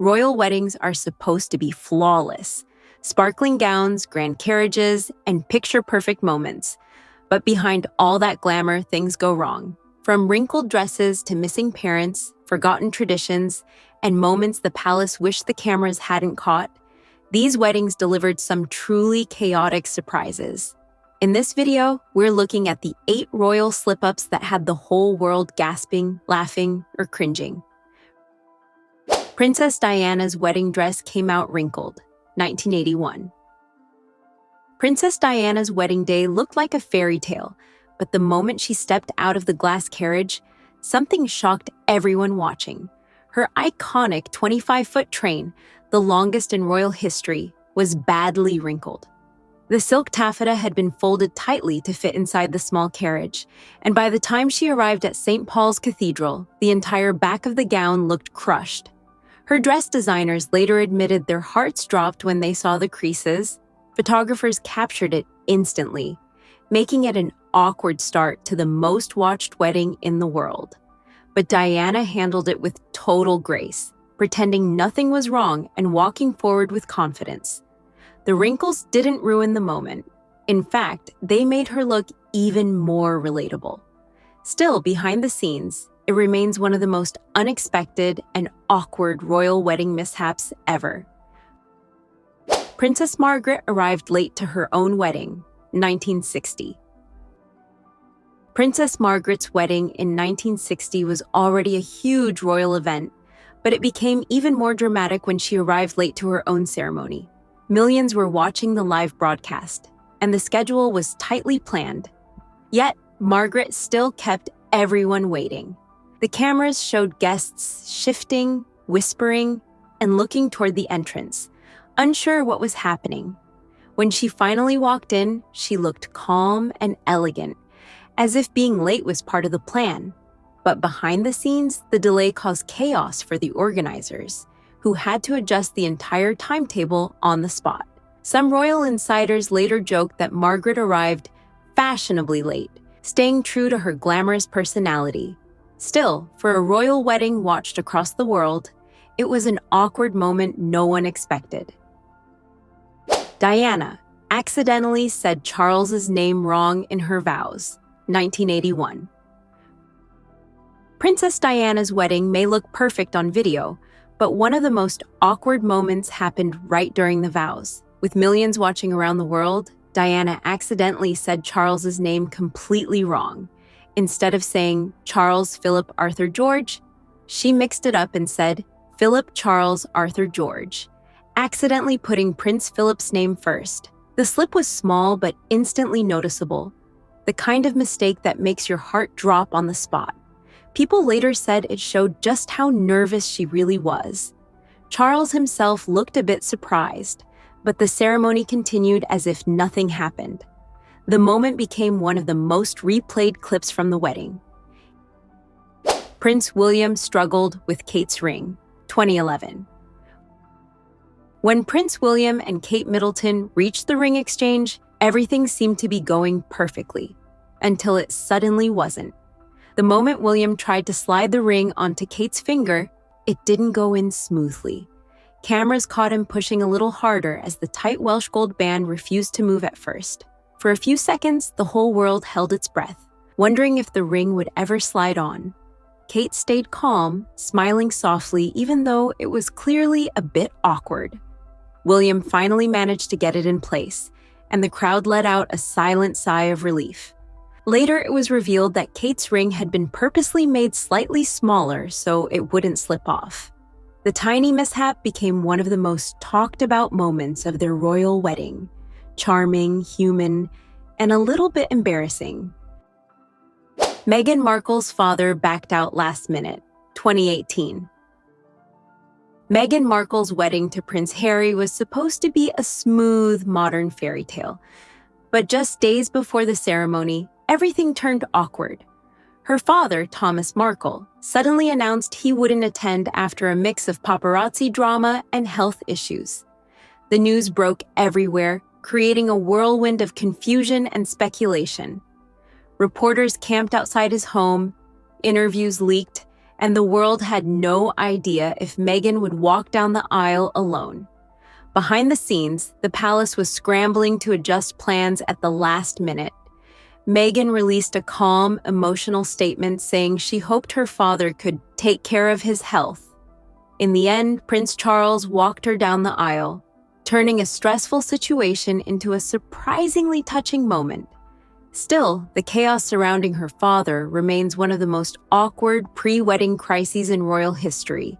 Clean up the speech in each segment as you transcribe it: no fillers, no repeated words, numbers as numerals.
Royal weddings are supposed to be flawless, sparkling gowns, grand carriages, and picture-perfect moments. But behind all that glamour, things go wrong. From wrinkled dresses to missing parents, forgotten traditions, and moments the palace wished the cameras hadn't caught, these weddings delivered some truly chaotic surprises. In this video, we're looking at the 8 royal slip-ups that had the whole world gasping, laughing, or cringing. Princess Diana's wedding dress came out wrinkled, 1981. Princess Diana's wedding day looked like a fairy tale, but the moment she stepped out of the glass carriage, something shocked everyone watching. Her iconic 25-foot train, the longest in royal history, was badly wrinkled. The silk taffeta had been folded tightly to fit inside the small carriage, and by the time she arrived at St. Paul's Cathedral, the entire back of the gown looked crushed. Her dress designers later admitted their hearts dropped when they saw the creases. Photographers captured it instantly, making it an awkward start to the most watched wedding in the world. But Diana handled it with total grace, pretending nothing was wrong and walking forward with confidence. The wrinkles didn't ruin the moment. In fact, they made her look even more relatable. Still, behind the scenes, it remains one of the most unexpected and awkward royal wedding mishaps ever. Princess Margaret arrived late to her own wedding, 1960. Princess Margaret's wedding in 1960 was already a huge royal event, but it became even more dramatic when she arrived late to her own ceremony. Millions were watching the live broadcast, and the schedule was tightly planned. Yet, Margaret still kept everyone waiting. The cameras showed guests shifting, whispering, and looking toward the entrance, unsure what was happening. When she finally walked in, she looked calm and elegant, as if being late was part of the plan. But behind the scenes, the delay caused chaos for the organizers, who had to adjust the entire timetable on the spot. Some royal insiders later joked that Margaret arrived fashionably late, staying true to her glamorous personality. Still, for a royal wedding watched across the world, it was an awkward moment no one expected. Diana accidentally said Charles's name wrong in her vows, 1981. Princess Diana's wedding may look perfect on video, but one of the most awkward moments happened right during the vows. With millions watching around the world, Diana accidentally said Charles's name completely wrong. Instead of saying Charles Philip Arthur George, she mixed it up and said Philip Charles Arthur George, accidentally putting Prince Philip's name first. The slip was small but instantly noticeable, the kind of mistake that makes your heart drop on the spot. People later said it showed just how nervous she really was. Charles himself looked a bit surprised, but the ceremony continued as if nothing happened. The moment became one of the most replayed clips from the wedding. Prince William struggled with Kate's ring, 2011. When Prince William and Kate Middleton reached the ring exchange, everything seemed to be going perfectly, until it suddenly wasn't. The moment William tried to slide the ring onto Kate's finger, it didn't go in smoothly. Cameras caught him pushing a little harder as the tight Welsh gold band refused to move at first. For a few seconds, the whole world held its breath, wondering if the ring would ever slide on. Kate stayed calm, smiling softly even though it was clearly a bit awkward. William finally managed to get it in place, and the crowd let out a silent sigh of relief. Later, it was revealed that Kate's ring had been purposely made slightly smaller so it wouldn't slip off. The tiny mishap became one of the most talked about moments of their royal wedding. Charming, human, and a little bit embarrassing. Meghan Markle's father backed out last minute, 2018. Meghan Markle's wedding to Prince Harry was supposed to be a smooth, modern fairy tale. But just days before the ceremony, everything turned awkward. Her father, Thomas Markle, suddenly announced he wouldn't attend after a mix of paparazzi drama and health issues. The news broke everywhere, creating a whirlwind of confusion and speculation. Reporters camped outside his home, interviews leaked, and the world had no idea if Meghan would walk down the aisle alone. Behind the scenes, the palace was scrambling to adjust plans at the last minute. Meghan released a calm, emotional statement saying she hoped her father could take care of his health. In the end, Prince Charles walked her down the aisle, turning a stressful situation into a surprisingly touching moment. Still, the chaos surrounding her father remains one of the most awkward pre-wedding crises in royal history.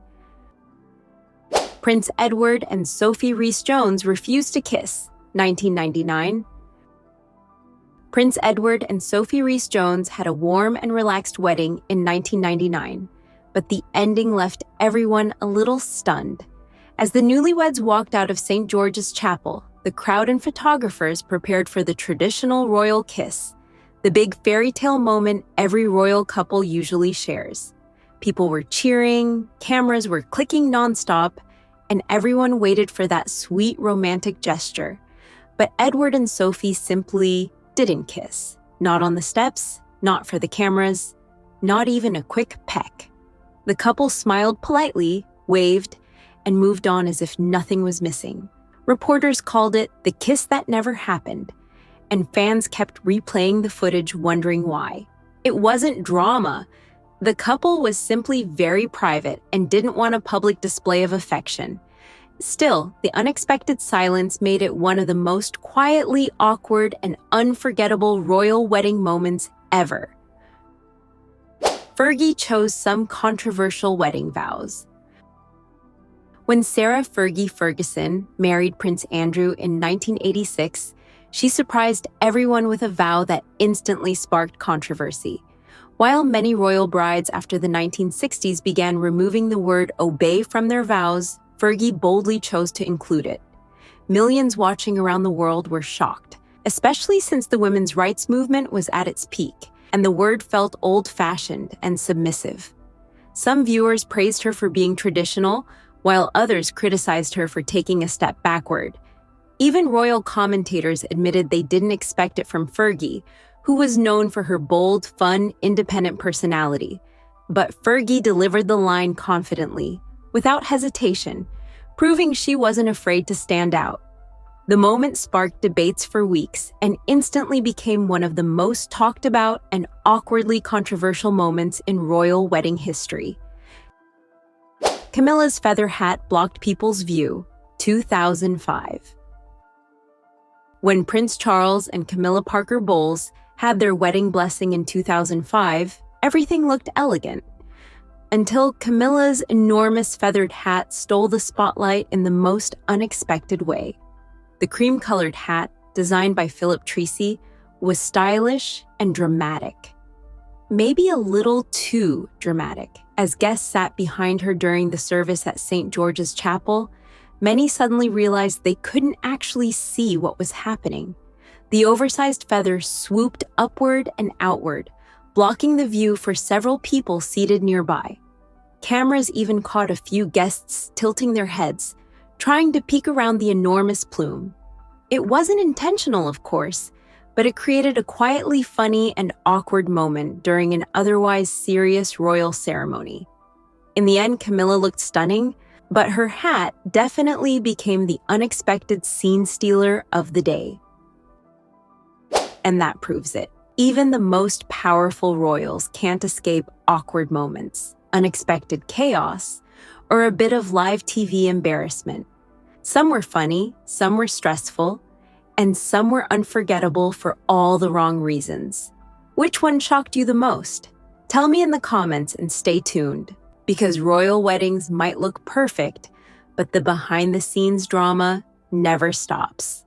Prince Edward and Sophie Rhys-Jones refused to kiss, 1999. Prince Edward and Sophie Rhys-Jones had a warm and relaxed wedding in 1999, but the ending left everyone a little stunned. As the newlyweds walked out of St. George's Chapel, the crowd and photographers prepared for the traditional royal kiss, the big fairy tale moment every royal couple usually shares. People were cheering, cameras were clicking nonstop, and everyone waited for that sweet romantic gesture. But Edward and Sophie simply didn't kiss. Not on the steps, not for the cameras, not even a quick peck. The couple smiled politely, waved, and moved on as if nothing was missing. Reporters called it the kiss that never happened, and fans kept replaying the footage wondering why. It wasn't drama. The couple was simply very private and didn't want a public display of affection. Still, the unexpected silence made it one of the most quietly awkward and unforgettable royal wedding moments ever. Fergie chose some controversial wedding vows. When Sarah Fergie Ferguson married Prince Andrew in 1986, she surprised everyone with a vow that instantly sparked controversy. While many royal brides after the 1960s began removing the word obey from their vows, Fergie boldly chose to include it. Millions watching around the world were shocked, especially since the women's rights movement was at its peak, and the word felt old-fashioned and submissive. Some viewers praised her for being traditional, while others criticized her for taking a step backward. Even royal commentators admitted they didn't expect it from Fergie, who was known for her bold, fun, independent personality. But Fergie delivered the line confidently, without hesitation, proving she wasn't afraid to stand out. The moment sparked debates for weeks and instantly became one of the most talked about and awkwardly controversial moments in royal wedding history. Camilla's feather hat blocked people's view, 2005. When Prince Charles and Camilla Parker Bowles had their wedding blessing in 2005, everything looked elegant. Until Camilla's enormous feathered hat stole the spotlight in the most unexpected way. The cream-colored hat, designed by Philip Treacy, was stylish and dramatic. Maybe a little too dramatic. As guests sat behind her during the service at St. George's Chapel, many suddenly realized they couldn't actually see what was happening. The oversized feather swooped upward and outward, blocking the view for several people seated nearby. Cameras even caught a few guests tilting their heads, trying to peek around the enormous plume. It wasn't intentional, of course, but it created a quietly funny and awkward moment during an otherwise serious royal ceremony. In the end, Camilla looked stunning, but her hat definitely became the unexpected scene stealer of the day. And that proves it. Even the most powerful royals can't escape awkward moments, unexpected chaos, or a bit of live TV embarrassment. Some were funny, some were stressful, and some were unforgettable for all the wrong reasons. Which one shocked you the most? Tell me in the comments and stay tuned, because royal weddings might look perfect, but the behind-the-scenes drama never stops.